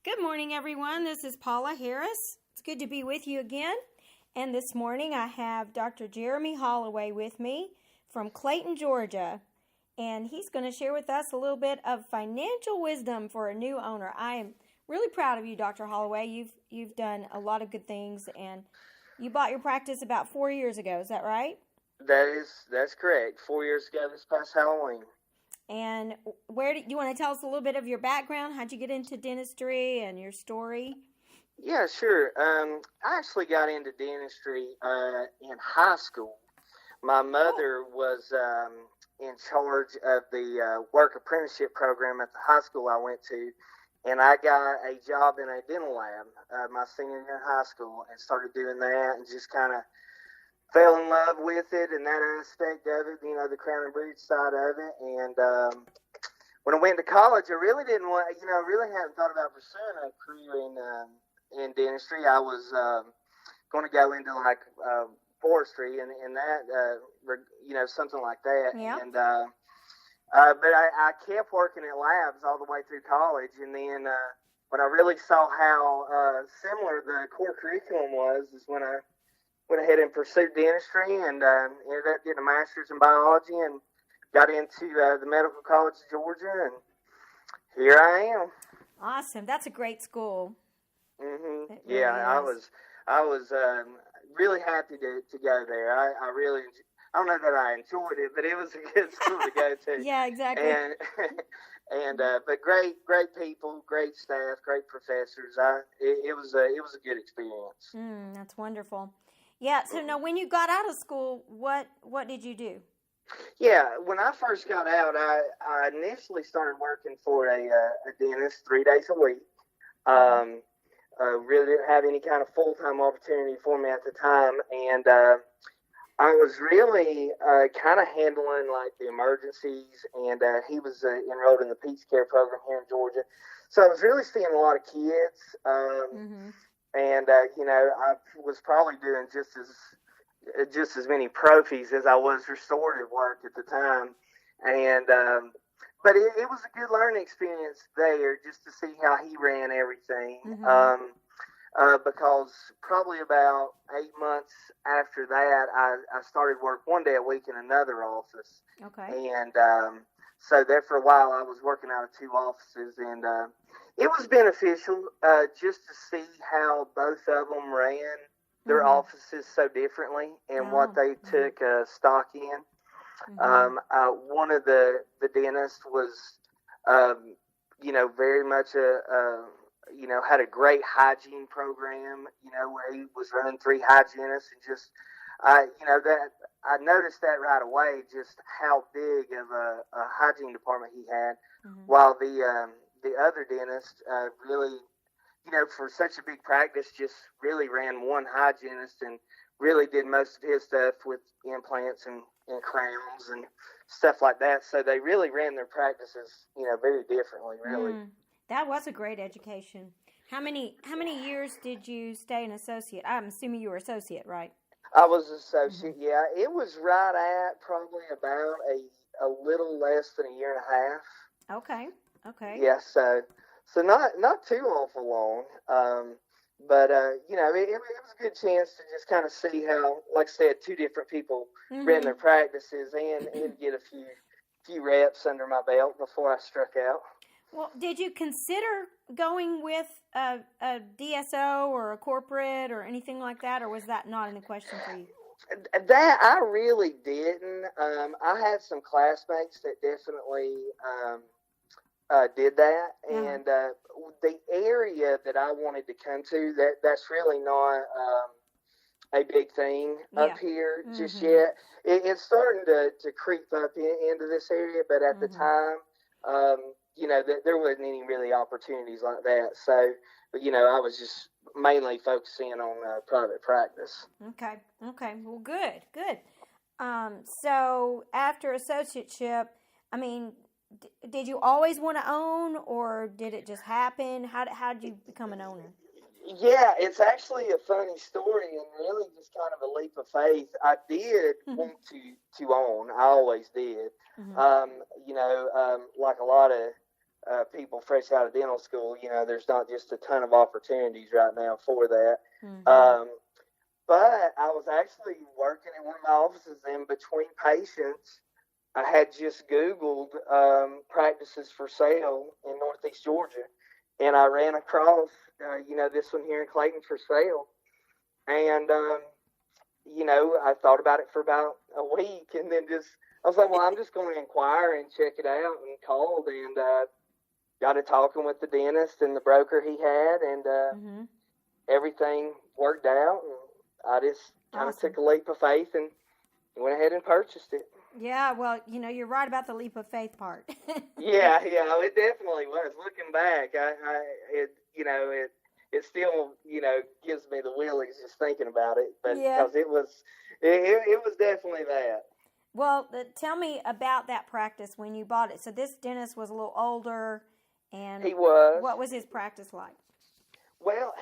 Good morning, everyone. This is Paula Harris. It's good to be with you again. And this morning I have Dr. Jeremy Holloway with me from Clayton, Georgia. And he's going to share with us a little bit of financial wisdom for a new owner. I am really proud of you, Dr. Holloway. You've done a lot of good things, and you bought your practice about 4 years ago. Is that right? That's correct. 4 years ago this past Halloween. And where do you want to tell us a little bit of your background? How'd you get into dentistry and your story? Yeah, sure. I actually got into dentistry in high school. My mother was in charge of the work apprenticeship program at the high school I went to, and I got a job in a dental lab my senior year in high school and started doing that and just kind of fell in love with it and that aspect of it, the crown and bridge side of it. And when I went to college, I really didn't want, really hadn't thought about pursuing a career in dentistry. I was going to go into like forestry and that, something like that. Yeah. And but I kept working at labs all the way through college, and then when I really saw how similar the core curriculum was, is when I went ahead and pursued dentistry and ended up getting a master's in biology and got into the Medical College of Georgia, and here I am. Awesome. That's a great school. Mm-hmm. Really Yeah, is. I was really happy to go there. I really, I don't know that I enjoyed it, but it was a good school to go to. Yeah, exactly. And but great people, great staff, great professors. It was a good experience. That's wonderful. Yeah, so now when you got out of school, what did you do? Yeah, when I first got out, I initially started working for a dentist 3 days a week. Really didn't have any kind of full-time opportunity for me at the time, and I was really kind of handling like the emergencies, and he was enrolled in the Peace Care program here in Georgia. So I was really seeing a lot of kids. And, I was probably doing just as many prophies as I was restorative work at the time. And, but it was a good learning experience there just to see how he ran everything. Because probably about 8 months after that, I started work 1 day a week in another office. Okay. And, so there for a while I was working out of two offices, and, it was beneficial just to see how both of them ran their offices so differently and what they took stock in. One of the dentists was, very much had a great hygiene program, where he was running 3 hygienists, and just, that I noticed that right away, just how big of a hygiene department he had, while the other dentist really, for such a big practice, just really ran one hygienist and really did most of his stuff with implants and crowns and stuff like that. So they really ran their practices, very differently, really. That was a great education. How many years did you stay an associate? I'm assuming you were associate, right? I was associate, yeah. It was right at probably about a little less than a year and a half. Okay. Yeah, so not too awful long, but it was a good chance to just kind of see how, like I said, 2 different people ran their practices and get a few reps under my belt before I struck out. Well, did you consider going with a DSO or a corporate or anything like that, or was that not in the question for you? That I really didn't. I had some classmates that definitely did that, and the area that I wanted to come to, that's really not a big thing up here just yet. It's starting to creep up into this area, but at the time, there wasn't any really opportunities like that. So, I was just mainly focusing on private practice. Okay. Well, good. So after associateship, I mean, did you always want to own, or did it just happen? How did you become an owner? Yeah, it's actually a funny story and really just kind of a leap of faith. I did want to own. I always did. Like a lot of people fresh out of dental school. There's not just a ton of opportunities right now for that. Mm-hmm. But I was actually working in one of my offices, and between patients, I had just Googled practices for sale in Northeast Georgia, and I ran across, this one here in Clayton for sale. And, I thought about it for about a week, and then I was like, well, I'm just going to inquire and check it out, and called, and got to talking with the dentist and the broker he had, and Mm-hmm. everything worked out, and I just kind of took a leap of faith and went ahead and purchased it. Yeah, well, you're right about the leap of faith part. Yeah, it definitely was. Looking back, it still, gives me the willies just thinking about it, but because it was definitely that. Well, tell me about that practice when you bought it. So this dentist was a little older, and he was. What was his practice like? Well,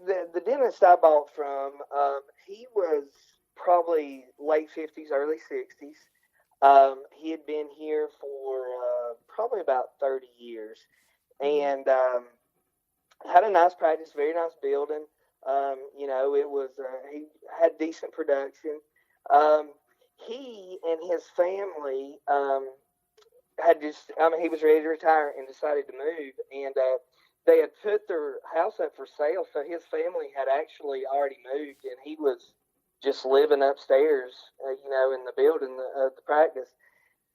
the dentist I bought from, he was probably late 50s, early 60s. He had been here for probably about 30 years, and had a nice practice, very nice building. It was he had decent production. He and his family he was ready to retire and decided to move, and they had put their house up for sale, so his family had actually already moved, and he was just living upstairs, in the building of the practice.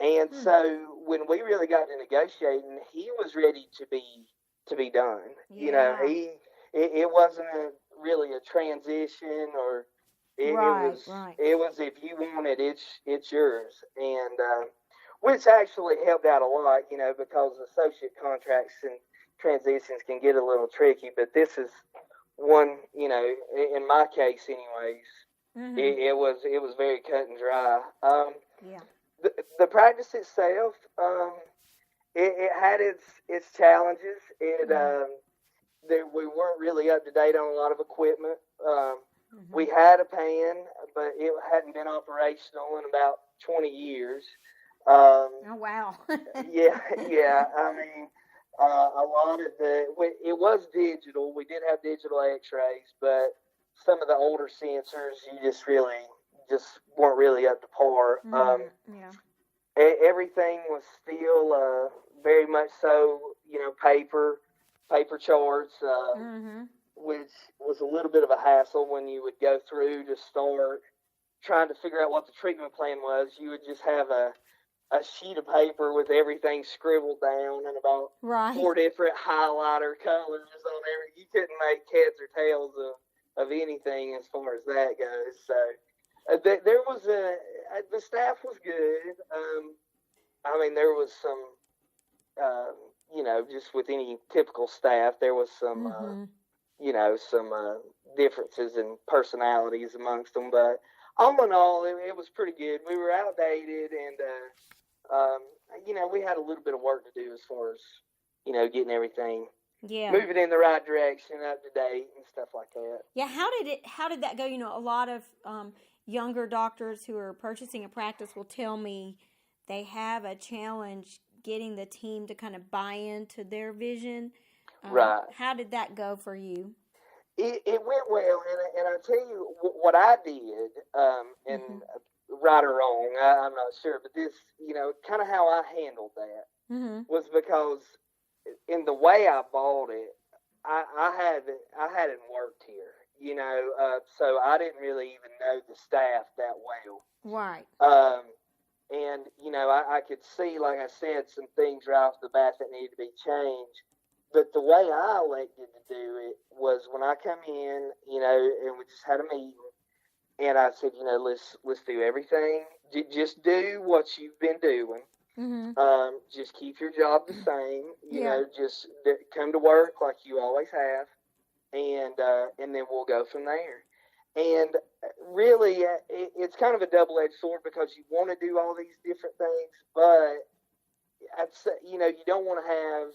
And so when we really got to negotiating, he was ready to be done. Yeah. It wasn't really a transition, or it was if you want it, it's yours, and which actually helped out a lot, because associate contracts and transitions can get a little tricky. But this is one, in my case, anyways. Mm-hmm. It was very cut and dry. The practice itself, it had its challenges. We weren't really up to date on a lot of equipment. We had a pan, but it hadn't been operational in about 20 years. Oh wow! yeah. I mean, a lot of it was digital. We did have digital X-rays, but some of the older sensors, you just weren't really up to par. Everything was still very much so, paper charts, which was a little bit of a hassle when you would go through to start trying to figure out what the treatment plan was. You would just have a sheet of paper with everything scribbled down and about 4 different highlighter colors on every. You couldn't make heads or tails of anything as far as that goes. So there was the staff was good. There was some, just with any typical staff, there was some, some differences in personalities amongst them. But all in all, it was pretty good. We were outdated, and we had a little bit of work to do as far as, getting everything moving in the right direction, up to date, and stuff like that. Yeah, how did that go? A lot of younger doctors who are purchasing a practice will tell me they have a challenge getting the team to kind of buy into their vision. Right. How did that go for you? It went well, and I'll tell you what I did, and right or wrong, I'm not sure, but this, kind of how I handled that was because in the way I bought it, I hadn't worked here, so I didn't really even know the staff that well. Right. And, I could see, like I said, some things right off the bat that needed to be changed. But the way I elected to do it was when I come in, and we just had a meeting, and I said, let's do everything. Just do what you've been doing. Just keep your job the same. Just come to work like you always have, and then we'll go from there. And really, it's kind of a double-edged sword because you want to do all these different things, but I'd say, you don't want to have,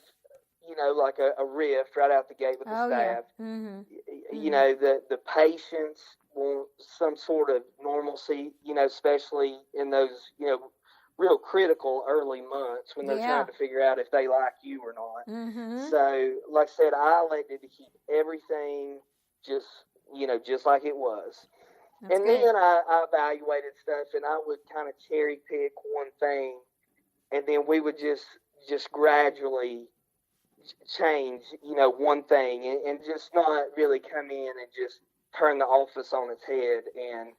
like a rift right out the gate with the staff. The patients want some sort of normalcy, especially in those, real critical early months when they're trying to figure out if they like you or not. Mm-hmm. So, like I said, I elected to keep everything just like it was. That's and good. then I evaluated stuff, and I would kind of cherry pick one thing, and then we would just gradually change, one thing, and just not really come in and just turn the office on its head and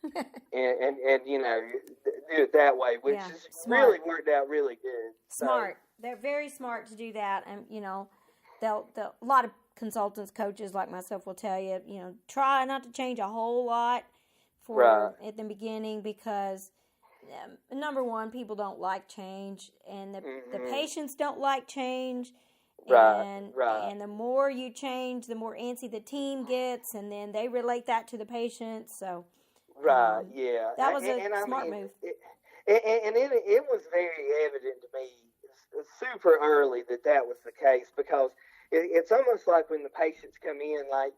do it that way, which is really worked out really good. Smart. So, they're very smart to do that, and they'll a lot of consultants, coaches like myself will tell you, try not to change a whole lot at the beginning, because number one, people don't like change, and the patients don't like change. And the more you change, the more antsy the team gets, and then they relate that to the patient. So, that was a smart move. It was very evident to me super early that was the case, because it's almost like when the patients come in, like,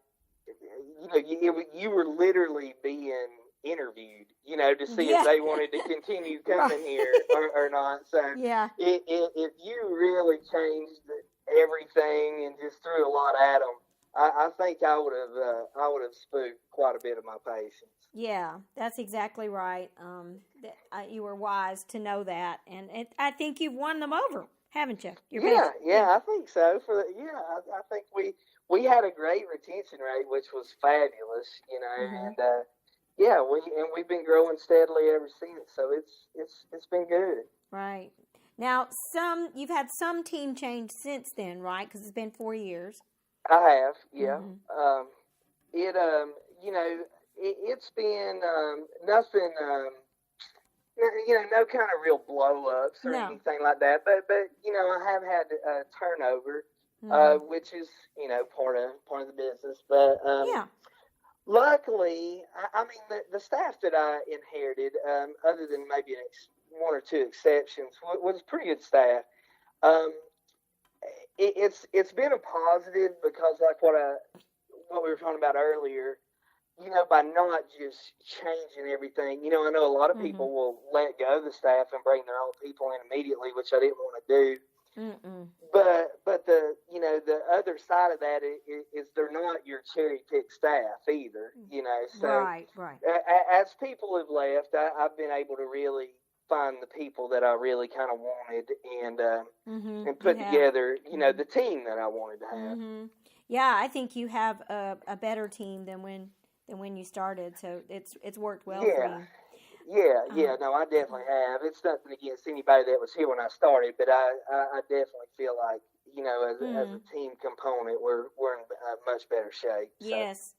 you were literally being interviewed, to see if they wanted to continue coming here or not. So, if you really changed everything and just threw a lot at them, I think I would have spooked quite a bit of my patients. Yeah, that's exactly right. You were wise to know that, and I think you've won them over, haven't you? I think so. I think we had a great retention rate, which was fabulous, and we've been growing steadily ever since. So it's been good. Right. Now, you've had some team change since then, right? Because it's been 4 years. I have, yeah. Mm-hmm. It's been nothing, no kind of real blow-ups or anything like that. But I have had turnover, which is, part of the business. But luckily, I mean, the staff that I inherited, other than maybe one or two exceptions, was pretty good staff. It's been a positive, because like what we were talking about earlier, by not just changing everything. I know a lot of people will let go of the staff and bring their own people in immediately, which I didn't want to do. But the other side of that is they're not your cherry pick staff either. So right. As people have left, I've been able to really find the people that I really kind of wanted and put together, the team that I wanted to have. Yeah, I think you have a better team than when you started, so it's worked well for you. No, I definitely have. It's nothing against anybody that was here when I started, but I definitely feel like, as a team component, we're in a much better shape. So. Yes.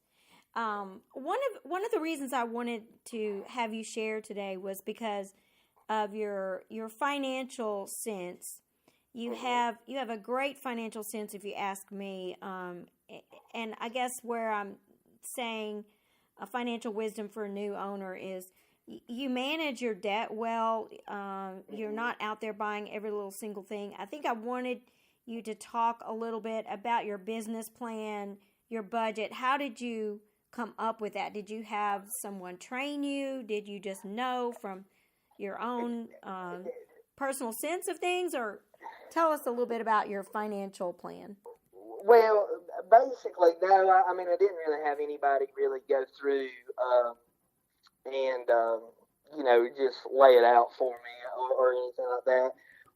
One of the reasons I wanted to have you share today was because of your financial sense. You have a great financial sense, if you ask me. And I guess where I'm saying a financial wisdom for a new owner is you manage your debt well. You're not out there buying every little single thing. I think I wanted you to talk a little bit about your business plan, your budget. How did you come up with that? Did you have someone train you? Did you just know from your own personal sense of things? Or tell us a little bit about your financial plan. Well, basically, no. I mean, I didn't really have anybody really go through and just lay it out for me or anything like that.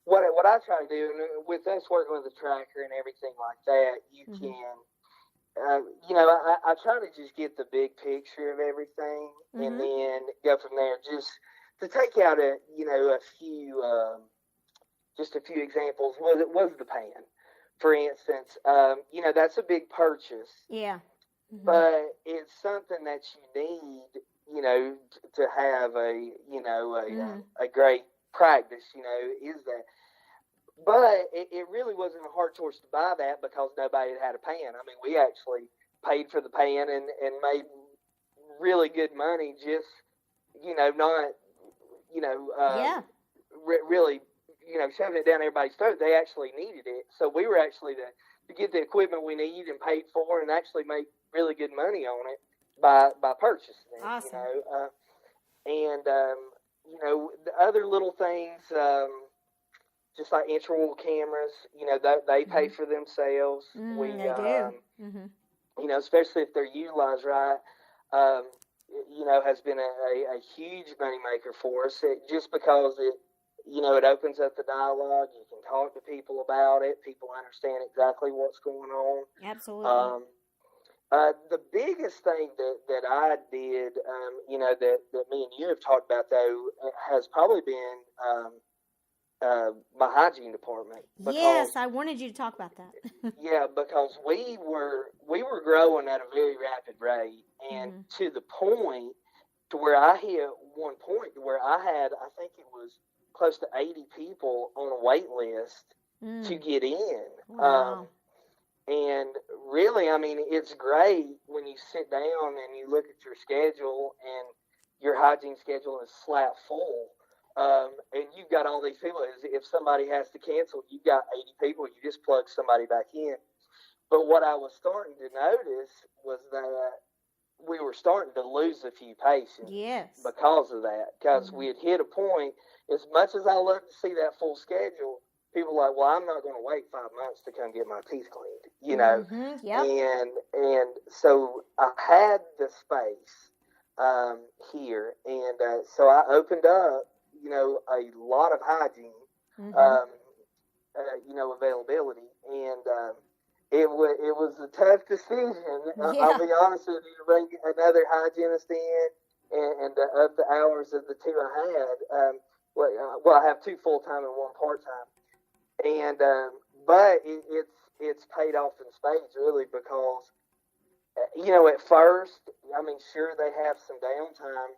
What I try to do, and with us working with a tracker and everything like that, you can, I try to just get the big picture of everything and then go from there. Just to take out a few, just a few examples. Was the pan, for instance? That's a big purchase. Yeah. But it's something that you need, to have a great practice, is that. But it really wasn't a hard choice to buy that because nobody had a pan. I mean, we actually paid for the pan and made really good money just, not, really, shoving it down everybody's throat. They actually needed it. So we were actually to get the equipment we need and paid for and actually make really good money on it by purchasing it. Awesome. the other little things, just like intraoral cameras, they pay for themselves. They do. Especially if they're utilized right, um, has been a huge moneymaker for us. Just because it opens up the dialogue. You can talk to people about it. People understand exactly what's going on. Absolutely. The biggest thing that I did, that me and you have talked about, though, has probably been my hygiene department. Yes, I wanted you to talk about that. Yeah, because we were growing at a very rapid rate, and to the point to where I hit one point where I had, I think it was close to 80 people on a wait list to get in. Wow. And really, I mean, it's great when you sit down and you look at your schedule and your hygiene schedule is slap full. And you've got all these people. If somebody has to cancel, you've got 80 people. You just plug somebody back in. But what I was starting to notice was that we were starting to lose a few patients. Yes. Because of that. Because we had hit a point, as much as I love to see that full schedule, people are like, well, I'm not going to wait 5 months to come get my teeth cleaned, Yep. And so I had the space here, and so I opened up, a lot of hygiene, availability, and it was a tough decision. Yeah. I'll be honest with you, to bring another hygienist in and to up the hours of the two I had. Well, I have 2 full-time and 1 part-time. And but it's paid off in spades, really, because at first, I mean, sure, they have some downtime,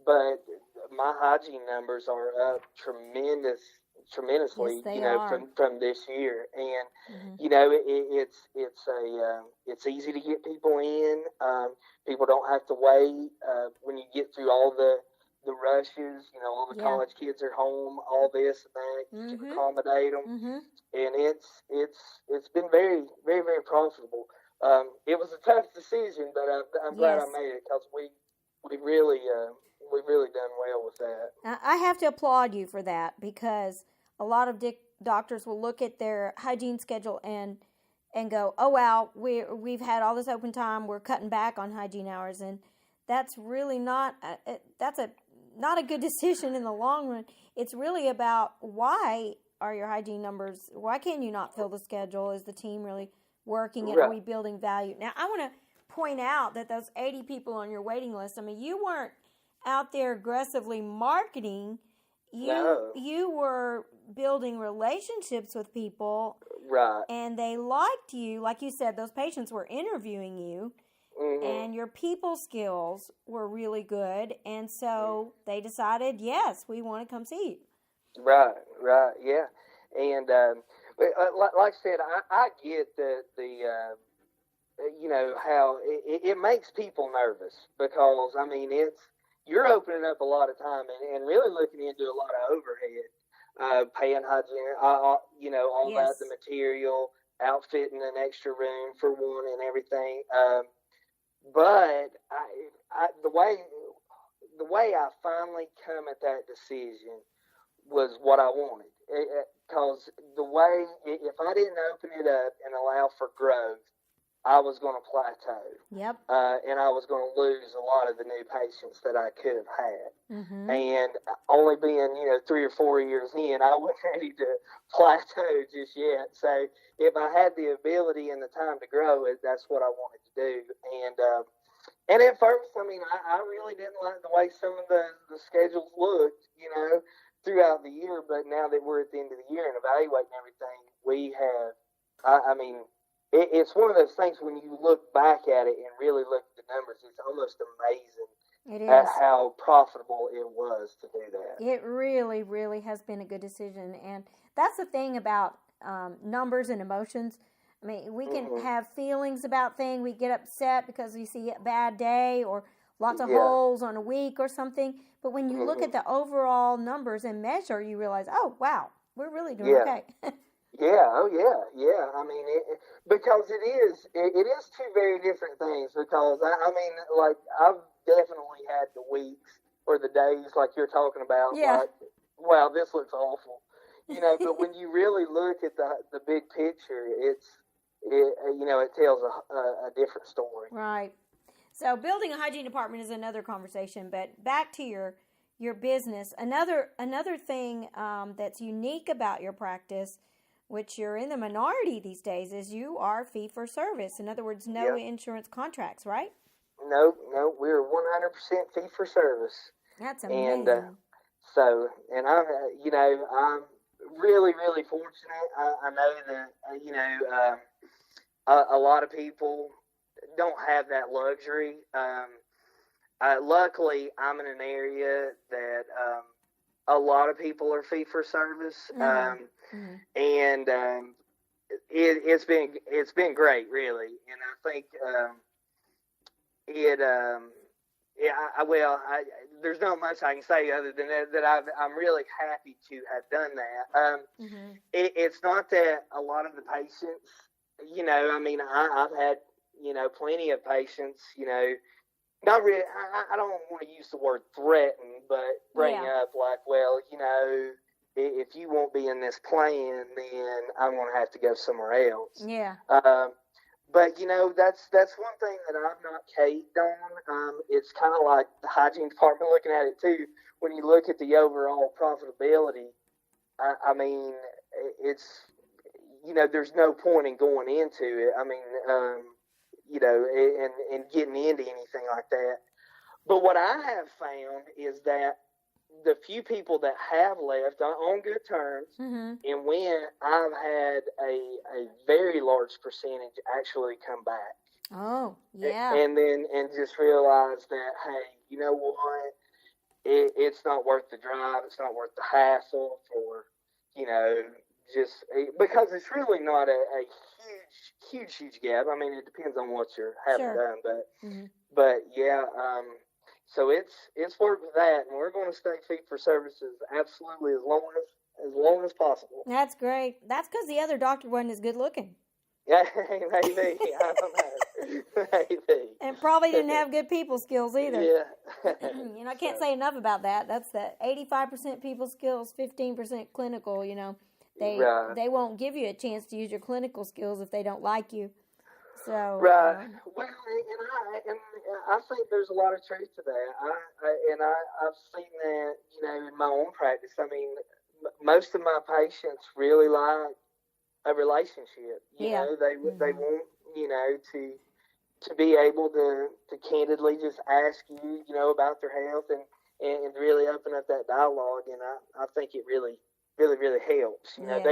but my hygiene numbers are up tremendously. Yes, they are. From this year, and it's easy to get people in. People don't have to wait when you get through all the rushes, all the college kids are home, all this and that, you can accommodate them, and it's been very, very, very profitable. It was a tough decision, but I'm glad I made it, because we've really done well with that. I have to applaud you for that, because a lot of doctors will look at their hygiene schedule and go, oh wow, we've had all this open time, we're cutting back on hygiene hours, and that's really not not a good decision in the long run. It's really about, why are your hygiene numbers, why can you not fill the schedule? Is the team really working, and are we building value? Now, I want to point out that those 80 people on your waiting list, I mean, you weren't out there aggressively marketing. You were building relationships with people. Right. And they liked you. Like you said, those patients were interviewing you. And your people skills were really good, and so they decided, yes, we want to come see you. Right, yeah, and like I said, I get how it makes people nervous, because I mean you're opening up a lot of time and really looking into a lot of overhead, paying hygiene, all that, the material, outfitting an extra room for one, and everything. But the way I finally come at that decision was what I wanted. Because the way, if I didn't open it up and allow for growth, I was going to plateau. Yep. And I was going to lose a lot of the new patients that I could have had. And only being, 3 or 4 years in, I wasn't ready to plateau just yet. So if I had the ability and the time to grow it, that's what I wanted to do. And at first, I mean, I really didn't like the way some of the schedules looked, throughout the year. But now that we're at the end of the year and evaluating everything, we have, I mean, it's one of those things when you look back at it and really look at the numbers, it's almost amazing at how profitable it was to do that. It really, really has been a good decision. And that's the thing about numbers and emotions. I mean, we can have feelings about things. We get upset because we see a bad day or lots of holes on a week or something. But when you look at the overall numbers and measure, you realize, oh, wow, we're really doing okay. Yeah. I mean, because it is 2 very different things. Because I mean, like, I've definitely had the weeks or the days like you're talking about, Yeah. like, wow, this looks awful. But when you really look at the big picture, it tells a different story. Right. So building a hygiene department is another conversation, but back to your business. Another thing that's unique about your practice, which you're in the minority these days, is you are fee for service. In other words, no insurance contracts, right? No, we're 100% fee for service. That's amazing. And I'm really, really fortunate. I know that a lot of people don't have that luxury. Luckily, I'm in an area that a lot of people are fee for service, and it's been great, really. And I think there's not much I can say other than that I'm really happy to have done that. It's not that a lot of the patients, I've had, plenty of patients, not really, I don't want to use the word threaten, but bring up like, well, if you won't be in this plan, then I'm going to have to go somewhere else. Yeah. But that's one thing that I've not caved on. It's kind of like the hygiene department looking at it too. When you look at the overall profitability, it's there's no point in going into it. And getting into anything like that. But what I have found is that the few people that have left are on good terms, and when I've had a very large percentage actually come back. Oh, yeah. And just realize that, hey, you know what? It's not worth the drive. It's not worth the hassle for, just because it's really not a huge gap. I mean, it depends on what you're having done, but yeah. So it's worked with that, and we're going to stay fee for services absolutely as long as possible. That's great. That's because the other doctor wasn't as good looking. Yeah, maybe. I don't know. Maybe. And probably didn't have good people skills either. Yeah. I can't say enough about that. That's the 85% people skills, 15% clinical. They won't give you a chance to use your clinical skills if they don't like you. So right. Well, and I think there's a lot of truth to that. I've seen that, in my own practice. I mean, most of my patients really like a relationship. They want, to be able to candidly just ask you, about their health and really open up that dialogue. And I think it really, really, really helps. Yes.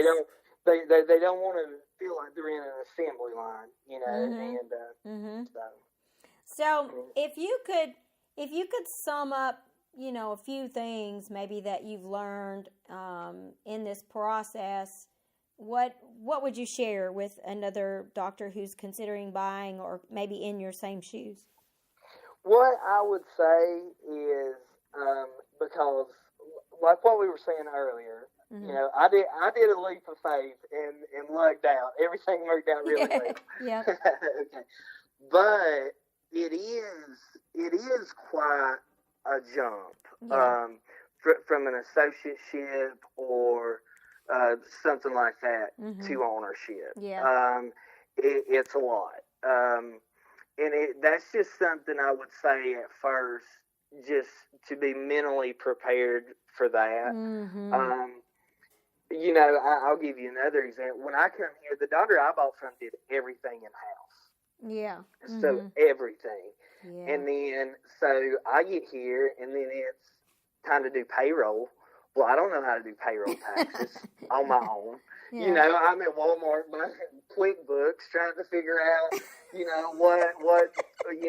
They don't want to feel like they're in an assembly line, and So if you could sum up, a few things maybe that you've learned in this process, what would you share with another doctor who's considering buying or maybe in your same shoes? What I would say is because like what we were saying earlier. I did a leap of faith and lucked out. Everything worked out really well. Yeah. Okay. But it is quite a jump from an associateship or something like that to ownership. Yeah. It's a lot. And that's just something I would say at first, just to be mentally prepared for that. I'll give you another example. When I come here, the doctor I bought from did everything in-house. Yeah. So everything. Yeah. And then, so I get here, and then it's time to do payroll. Well, I don't know how to do payroll taxes on my own. Yeah. I'm at Walmart buying QuickBooks, trying to figure out, what rate,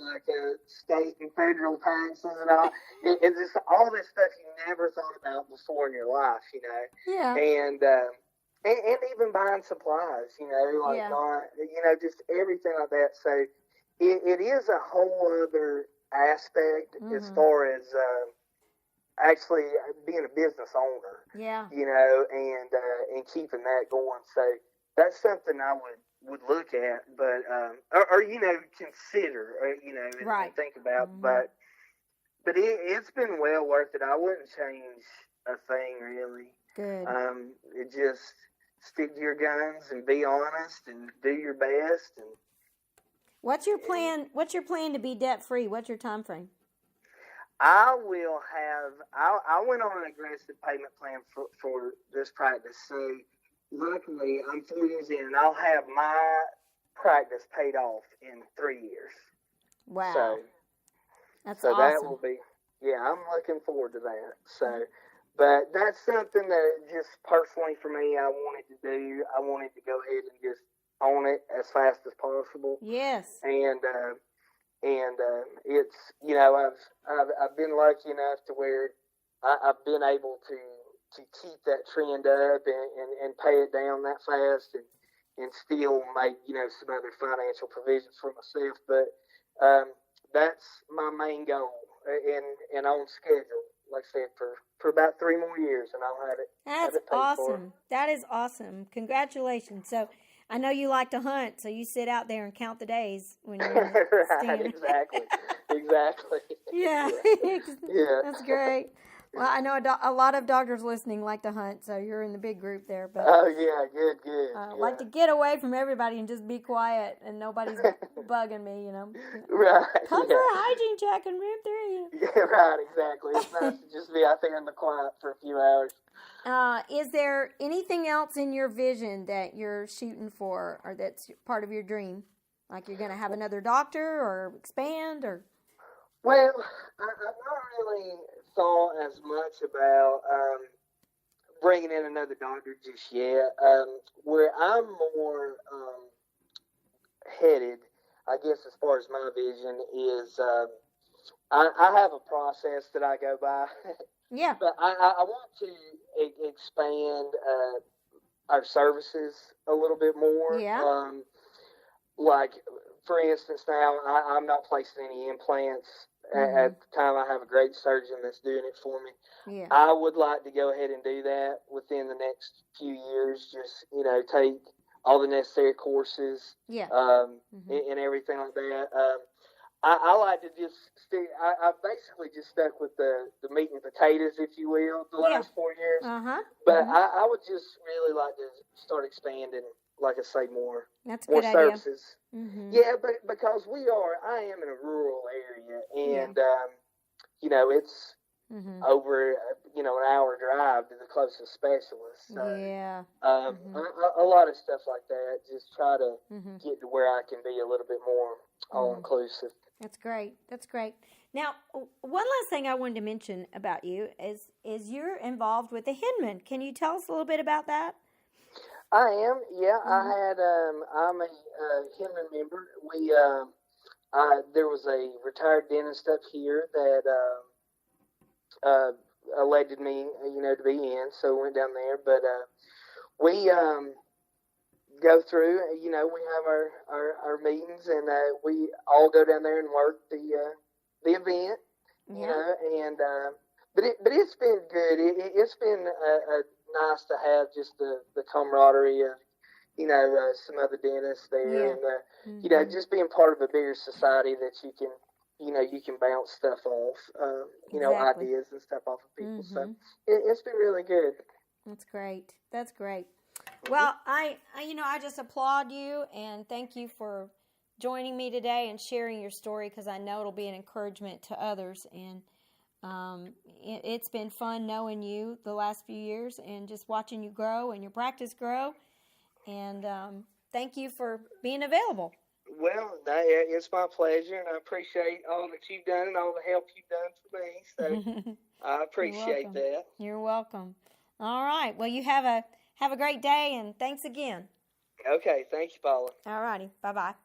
like state and federal taxes and all. It's just all this stuff you never thought about before in your life, Yeah. And even buying supplies, just everything like that. So it is a whole other aspect as far as actually being a business owner. Yeah. And keeping that going. So that's something I would look at, but or consider, and think about. Mm-hmm. But it's been well worth it. I wouldn't change a thing really. Good. It just stick to your guns and be honest and do your best. And what's your plan? What's your plan to be debt free? What's your time frame? I will have. I went on an aggressive payment plan for this practice. So luckily, I'm 4 years in, and I'll have my practice paid off in 3 years. Wow, so that's so awesome. That will be. Yeah, I'm looking forward to that. So, but that's something that just personally for me, I wanted to do. I wanted to go ahead and just own it as fast as possible. Yes. And it's I've been lucky enough to where I've been able to keep that trend up and pay it down that fast and still make some other financial provisions for myself. But that's my main goal and on schedule. Like I said, for about 3 more years, and I'll have it. That's awesome. That is awesome. Congratulations. So I know you like to hunt, so you sit out there and count the days when you're in the right, stand. exactly. Yeah. Yeah. That's great. Well, I know a lot of doctors listening like to hunt, so you're in the big group there. But oh yeah, good. I like to get away from everybody and just be quiet, and nobody's bugging me. Right. Come for a hygiene check in room 3. Yeah, right. Exactly. It's nice to just be out there in the quiet for a few hours. Is there anything else in your vision that you're shooting for, or that's part of your dream? Like you're going to have another doctor, or expand, or? Well, I've not really thought as much about bringing in another doctor just yet. Where I'm more headed, I guess, as far as my vision is, I have a process that I go by. Yeah. But I want to expand our services a little bit more. Yeah. Like, for instance, now I'm not placing any implants. Mm-hmm. At the time, I have a great surgeon that's doing it for me. Yeah. I would like to go ahead and do that within the next few years. Just take all the necessary courses. Yeah. And everything like that. I like to just stick. I've basically just stuck with the meat and potatoes, if you will, the last 4 years. Uh-huh. But I would just really like to start expanding, like I say, more. That's a more good services. Idea. Mm-hmm. Yeah, but because I am in a rural area, and it's over an hour drive to the closest specialist. So, yeah. A lot of stuff like that. Just try to get to where I can be a little bit more all inclusive. That's great. That's great. Now, one last thing I wanted to mention about you is you're involved with the Hinman. Can you tell us a little bit about that? I am. Yeah, I'm a Hinman member. There was a retired dentist up here that elected me, to be in, so I went down there. But we go through, we have our meetings, and we all go down there and work the event, but it's been good. It's been nice to have just the camaraderie of, some other dentists there, and just being part of a bigger society that you can bounce stuff off, Exactly. ideas and stuff off of people. So it's been really good. That's great. That's great. Well, I just applaud you and thank you for joining me today and sharing your story, because I know it'll be an encouragement to others. And it's been fun knowing you the last few years and just watching you grow and your practice grow. And thank you for being available. Well, it's my pleasure, and I appreciate all that you've done and all the help you've done for me. So I appreciate that. You're welcome. All right. Well, you have a great day, and thanks again. Okay. Thank you, Paula. All righty. Bye-bye.